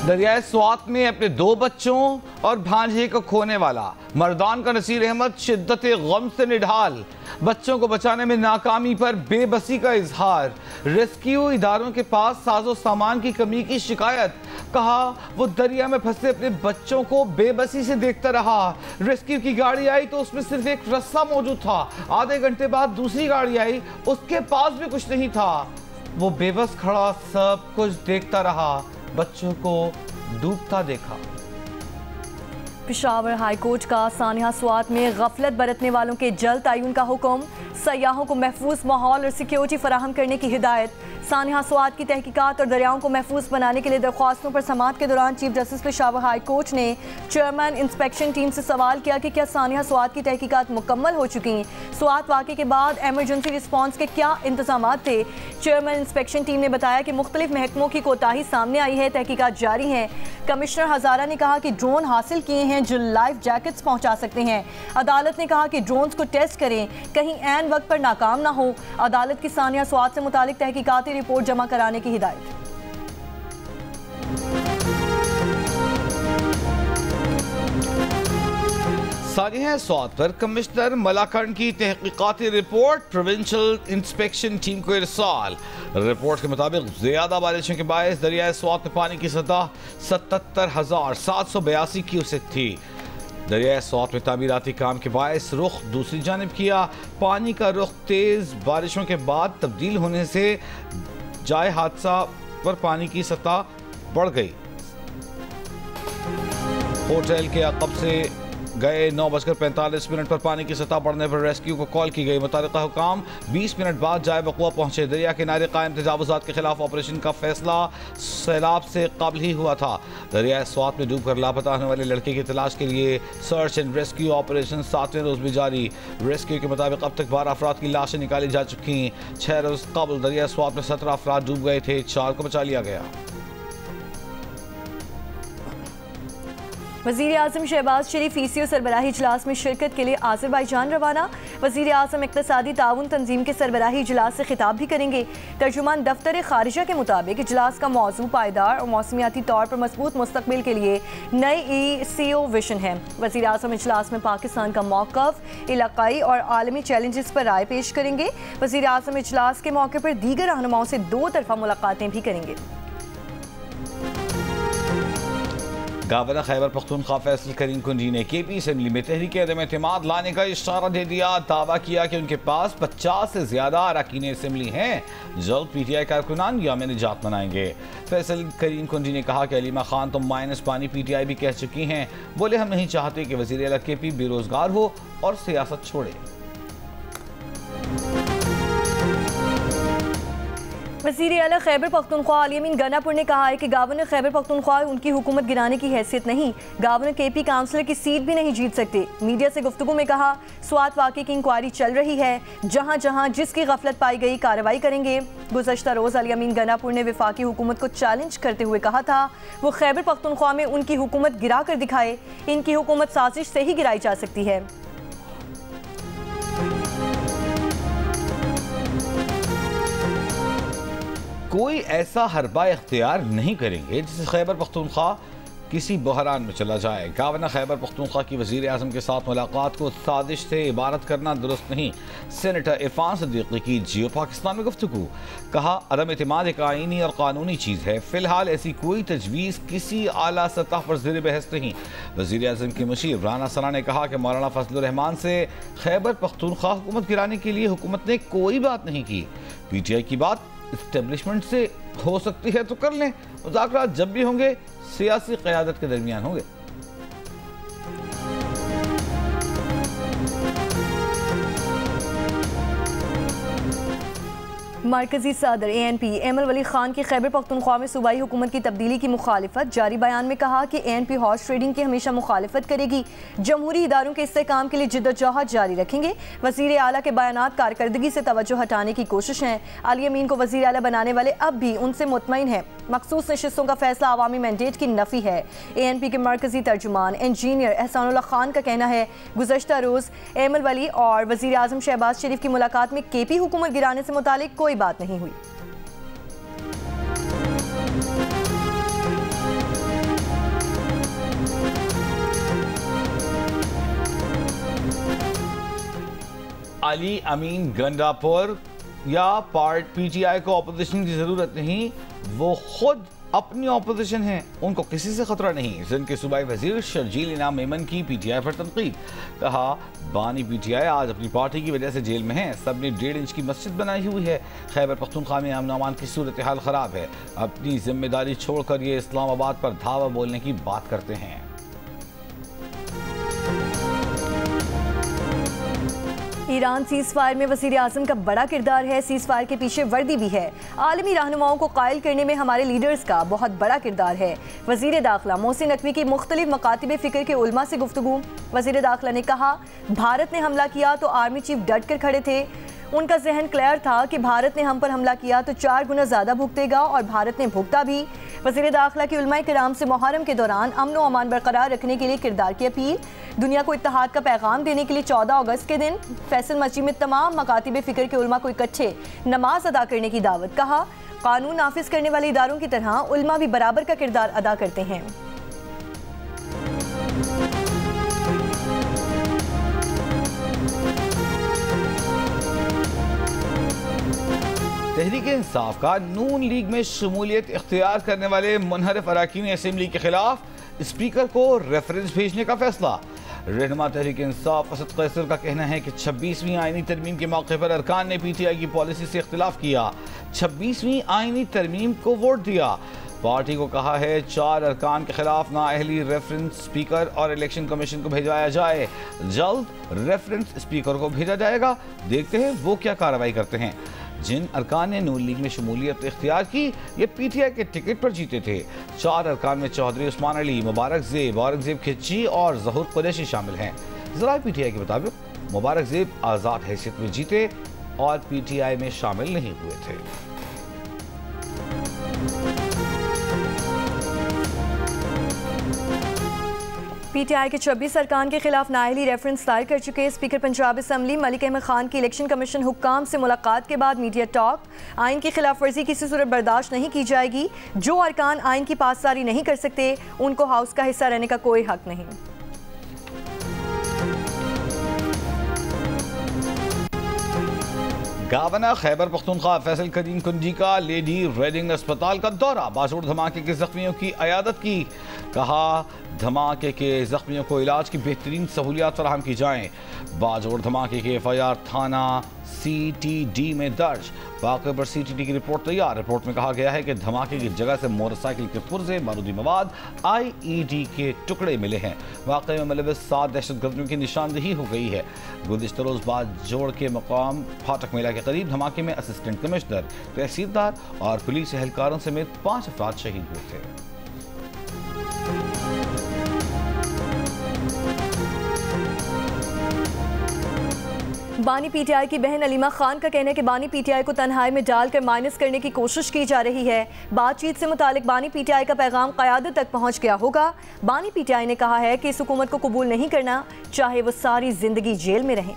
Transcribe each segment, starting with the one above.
दरियाए स्वात में अपने 2 बच्चों और भांजे को खोने वाला मर्दान का नसीर अहमद शिद्दत गम से निढाल। बच्चों को बचाने में नाकामी पर बेबसी का इजहार। रेस्क्यू इदारों के पास साजो सामान की कमी की शिकायत। कहा वो दरिया में फंसे अपने बच्चों को बेबसी से देखता रहा। रेस्क्यू की गाड़ी आई तो उसमें सिर्फ एक रस्सा मौजूद था। आधे घंटे बाद दूसरी गाड़ी आई, उसके पास भी कुछ नहीं था। वो बेबस खड़ा सब कुछ देखता रहा, बच्चों को डूबता देखा। पेशावर हाई कोर्ट का सानिया स्वात में गफलत बरतने वालों के जल्द तयन का हुक्म। सयाहों को महफूज माहौल और सिक्योरिटी फराहम करने की हिदायत। सानिया स्वात की तहकीकात और दरियाओं को महफूज बनाने के लिए दरख्वास्तों पर समाअत के दौरान chief justice Peshawar high court ने चेयरमैन इंस्पेक्शन टीम से सवाल किया कि क्या सानिया स्वात की तहकीकात मुकम्मल हो चुकी। स्वात वाक़े के बाद एमरजेंसी रिस्पॉन्स के क्या इंतजाम थे। चेयरमैन इंस्पेक्शन टीम ने बताया कि मुख्तलिफ महकमों की कोताही सामने आई है, तहकीकात जारी हैं। कमिश्नर हजारा ने कहा कि ड्रोन हासिल किए हैं जो लाइफ जैकेट्स पहुंचा सकते हैं। अदालत ने कहा कि ड्रोन्स को टेस्ट करें, कहीं ऐन वक्त पर नाकाम ना हो। अदालत की सानिया स्वात से मुतालिक तहकीकाती रिपोर्ट जमा कराने की हिदायत। सानिया स्वात पर कमिश्नर मलाकंड की तहकीकाती रिपोर्ट प्रोविंशियल इंस्पेक्शन टीम को इरसाल। रिपोर्ट के मुताबिक ज्यादा बारिशों के बायस दरियाए स्वात में पानी की सतह 77,782 क्यूसेक थी। दरियाए स्वात में तामीराती काम के बायस रुख दूसरी जानिब किया। पानी का रुख तेज बारिशों के बाद तब्दील होने से जाए हादसा पर पानी की सतह बढ़ गई। होटल के अकब से गए 9:45 पर पानी की सतह बढ़ने पर रेस्क्यू को कॉल की गई। मुतालिका हुकाम 20 मिनट बाद जाए वक़ुआ पहुंचे। दरिया किनारे कायम तजावुज़ात के खिलाफ ऑपरेशन का फैसला सैलाब से कबल ही हुआ था। दरिया स्वात में डूबकर लापता होने वाले लड़के की तलाश के लिए सर्च एंड रेस्क्यू ऑपरेशन 7वें रोज भी जारी। रेस्क्यू के मुताबिक अब तक 12 अफराद की लाशें निकाली जा चुकी। 6 रोज कबल दरिया स्वात में 17 अफराद डूब गए थे, 4 को बचा लिया गया। वज़ीर आज़म शहबाज शरीफ ईसीओ सरबराही इजलास में शिरकत के लिए आज़रबाईजान रवाना। वज़ीर आज़म इक़्तिसादी ताउन तंजीम के सरबराही इजलास से खिताब भी करेंगे। तर्जुमान दफ्तर खारिजा के मुताबिक इजलास का मौजू पायदार और मौसमियाती तौर पर मजबूत मुस्तकबिल के लिए नई ईसीओ विजन है। वज़ीर आज़म इजलास में पाकिस्तान का मौक़िफ़, इलाक़ाई और आलमी चैलेंजेस पर राय पेश करेंगे। वज़ीर आज़म इजलास के मौके पर दीगर रहनुमाओं से 2 तरफ़ा मुलाकातें भी करेंगे। गवर्नर खैबर पख्तूनख्वा फैसल करीम कुंजी ने केपी असेंबली में तहरीक अदम एतमाद लाने का इशारा दे दिया। दावा किया कि उनके पास 50 से ज्यादा अरकान असेंबली हैं। जल्द पीटीआई कारकुनान यौम निजात मनाएंगे। फैसल करीम कुंजी ने कहा कि अलीमा खान तो माइनस पानी पीटीआई भी कह चुकी हैं। बोले हम नहीं चाहते कि वज़ीर आला केपी बेरोजगार हो और सियासत छोड़े। वज़ीर आला खैबर पख्तूनख्वा अली अमीन गनापुर ने कहा है कि गवर्नर खैबर पख्तूनख्वा उनकी हुकूमत गिराने की हैसियत नहीं। गवर्नर केपी काउंसिलर की सीट भी नहीं जीत सकते। मीडिया से गुफ्तगू में कहा स्वात वाक़े की इंक्वायरी चल रही है, जहाँ जहाँ जिसकी गफलत पाई गई कार्रवाई करेंगे। गुज़श्ता रोज़ अली अमीन गनापुर ने वफाकी हुकूमत को चैलेंज करते हुए कहा था वो खैबर पख्तूनख्वा में उनकी हुकूमत गिरा कर दिखाए। इनकी हुकूमत साजिश से ही गिराई जा सकती है। कोई ऐसा हरबा इख्तियार नहीं करेंगे जिससे खैबर पख्तूनख्वा किसी बहरान में चला जाए। गवर्नर खैबर पख्तूनख्वा की वज़ीर आज़म के साथ मुलाकात को साजिश से इबारत करना दुरुस्त नहीं। सेनेटर इरफान सिद्दीकी की जियो पाकिस्तान में गुफ्तगू। कहा अदम एतमाद एक आईनी और कानूनी चीज़ है। फिलहाल ऐसी कोई तजवीज़ किसी आला सतह पर ज़ेर बहस नहीं। वज़ीर आज़म की मुशीर राना सना ने कहा कि मौलाना फजलुर रहमान से खैबर पख्तूनख्वा हुकूमत गिराने के लिए हुकूमत ने कोई बात नहीं की। पीटीआई की बात इस्टेब्लिशमेंट से हो सकती है तो कर लें। मुज़ाकरात जब भी होंगे सियासी क़यादत के दरमियान होंगे। मरकजी सदर ANP एमल वली खान की खैबर पख्तूनख्वा में सूबाई हुकूमत की तब्दीली की मुखालिफत। जारी बयान में कहा कि ANP हॉर्स ट्रेडिंग की हमेशा मुखालिफत करेगी। जमहूरी इदारों के इस्तेहकाम के लिए जिद्दोजहद जारी रखेंगे। वज़ीर आला के बयानात कारकर्दगी से तवज्जो हटाने की कोशिश है। अली अमीन को वज़ीर आला बनाने वाले अब भी उनसे मुतमईन है। मखसूस नशिस्तों का फैसला अवामी मैंडेट की नफ़ी है। ANP के मरकजी तर्जुमान इंजीनियर एहसानुल्लाह खान का कहना है गुज़श्ता रोज़ एमल वली और वज़ीर आज़म शहबाज शरीफ की मुलाकात में केपी हुकूमत गिराने से मुतालिक कोई बात नहीं हुई। अली अमीन गंडापुर या PTI को ऑपोजिशन की जरूरत नहीं, वो खुद अपनी ऑपोजिशन है, उनको किसी से खतरा नहीं। सिंध के सूबाई वजीर शर्जील इनाम मेमन की PTI पर तनकीद। कहा बानी PTI आज अपनी पार्टी की वजह से जेल में है, सब ने 1.5 इंच की मस्जिद बनाई हुई है। खैबर पख्तूनख्वा में अमन अमान की सूरत हाल खराब है, अपनी जिम्मेदारी छोड़कर ये इस्लामाबाद पर धावा बोलने की बात करते हैं। ईरान सीज फायर में वज़ीर आज़म का बड़ा किरदार है, सीज फायर के पीछे वर्दी भी है। आलमी रहनुमाओं को कायल करने में हमारे लीडर्स का बहुत बड़ा किरदार है। वज़ीर दाखिला मोहसिन नकवी की मुख्तलिफ मकातिब फ़िक्र के उलमा से गुफ्तगू। वज़ीर दाखिला ने कहा भारत ने हमला किया तो आर्मी चीफ डट कर खड़े थे, उनका जहन क्लियर था कि भारत ने हम पर हमला किया तो 4 गुना ज़्यादा भुगतेगा और भारत ने भुगता भी। वज़ीर दाखिला की उलमाए किराम से मुहर्रम के दौरान अमन व अमान बरकरार रखने के लिए किरदार की अपील। दुनिया को इत्तेहाद का पैगाम देने के लिए 14 अगस्त के दिन फैसल मस्जिद में तमाम मकातिब फ़िक्र के उलमा को इकट्ठे नमाज अदा करने की दावत। कहा कानून नाफिज करने वाले इदारों की तरह उलमा भी बराबर का किरदार अदा करते हैं। तहरीक इंसाफ का नून लीग में शमूलियत इख्तियार करने वाले मुनहरिफ अरकान असेंबली के खिलाफ स्पीकर को रेफरेंस भेजने का फैसला। रहनुमा तहरीक इंसाफ असद कैसर का कहना है कि 26वीं आईनी तरमीम के मौके पर अरकान ने PTI की पॉलिसी से इख्तिलाफ किया, 26वीं आईनी तरमीम को वोट दिया। पार्टी को कहा है 4 अरकान के खिलाफ नाअहली रेफरेंस स्पीकर और इलेक्शन कमीशन को भेजवाया जाए। जल्द रेफरेंस स्पीकर को भेजा जाएगा, देखते हैं वो क्या कार्रवाई करते हैं। जिन अरकान ने नून लीग में शमूलियत इख्तियार की, ये PTI के टिकट पर जीते थे। 4 अरकान में चौधरी उस्मान अली, मुबारक ज़ेब खिच्ची और ज़हूर कुरैशी शामिल हैं। ज़राए PTI के मुताबिक मुबारक ज़ेब आज़ाद हैसियत में जीते और PTI में शामिल नहीं हुए थे। PTI के 26 अरकान के खिलाफ नाअहली रेफरेंस दायर कर चुके स्पीकर पंजाब असम्बली मलिक अहमद खान की इलेक्शन कमीशन हुक्काम से मुलाकात के बाद मीडिया टॉक। आइन की खिलाफ वर्जी किसी सूरत बर्दाश्त नहीं की जाएगी, जो अरकान आइन की पासदारी नहीं कर सकते उनको हाउस का हिस्सा रहने का कोई हक नहीं। गवर्नर खैबर पख्तूनख्वा फैसल करीम कुंजी का लेडी रेडिंग अस्पताल का दौरा, बाजोड़ धमाके के जख्मियों की अयादत की। कहा धमाके के जख्मियों को इलाज की बेहतरीन सहूलियात फराहम की जाएँ। बाजोड़ धमाके के FIR थाना CTD में दर्ज। वाक़े पर CTD की रिपोर्ट तैयार। रिपोर्ट में कहा गया है कि धमाके की जगह से मोटरसाइकिल के पुर्जे, बारूदी मवाद, IED के टुकड़े मिले हैं। वाक़े में मुलविस 7 दहशतगर्दियों की निशानदेही हो गई है। गुज़िश्ता रोज़ बाजोड़ के मकाम फाटक मेला के करीब धमाके में असिस्टेंट कमिश्नर, तहसीलदार और पुलिस एहलकारों समेत 5 अफराद शहीद हुए थे। बानी PTI की बहन अलीमा खान का कहना है कि बानी PTI को तन्हाई में डालकर माइनस करने की कोशिश की जा रही है। बातचीत से मुतालिक बानी PTI का पैगाम क़यादत तक पहुंच गया होगा। बानी PTI ने कहा है कि इस हुकूमत को कबूल नहीं करना, चाहे वो सारी जिंदगी जेल में रहें।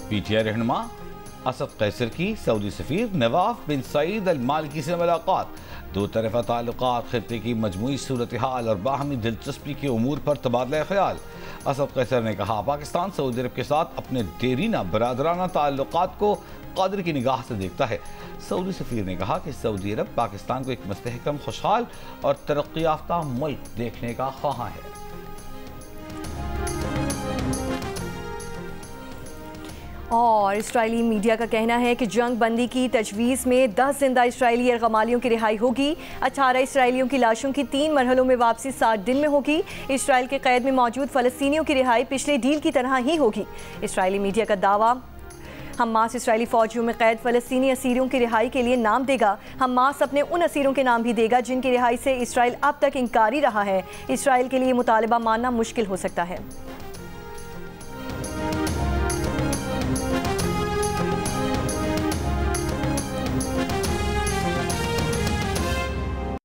PTI रहनुमा असद कैसर की सऊदी सफीर नवाफ बिन सईद अल मालिकी से मुलाकात। दो तरफा ताल्लुकात, खित्ते की मजमूई सूरत हाल और बाहमी दिलचस्पी के उमूर पर तबादला ख्याल। असद कैसर ने कहा पाकिस्तान सऊदी अरब के साथ अपने देरीना बरादराना ताल्लुकात को कदर की निगाह से देखता है। सऊदी सफीर ने कहा कि सऊदी अरब पाकिस्तान को एक मुस्तहकम, खुशहाल और तरक्की याफ्ता मुल्क देखने का ख्वाह है। और इस्राएली मीडिया का कहना है कि जंग बंदी की तजवीज़ में 10 जिंदा इस्राएली अरगमालियों की रिहाई होगी। 18 इस्राएलियों की लाशों की 3 मरहलों में वापसी 60 दिन में होगी। इस्राएल के कैद में मौजूद फ़लस्तीनियों की रिहाई पिछले डील की तरह ही होगी। इस्राएली मीडिया का दावा, हमास इस्राएली फ़ौजियों में कैद फ़लस्तीनी असीरों की रिहाई के लिए नाम देगा। हमास अपने उन असीरों के नाम भी देगा जिनकी रिहाई से इस्राएल अब तक इनकारी रहा है। इस्राएल के लिए मुतालबा मानना मुश्किल हो सकता है।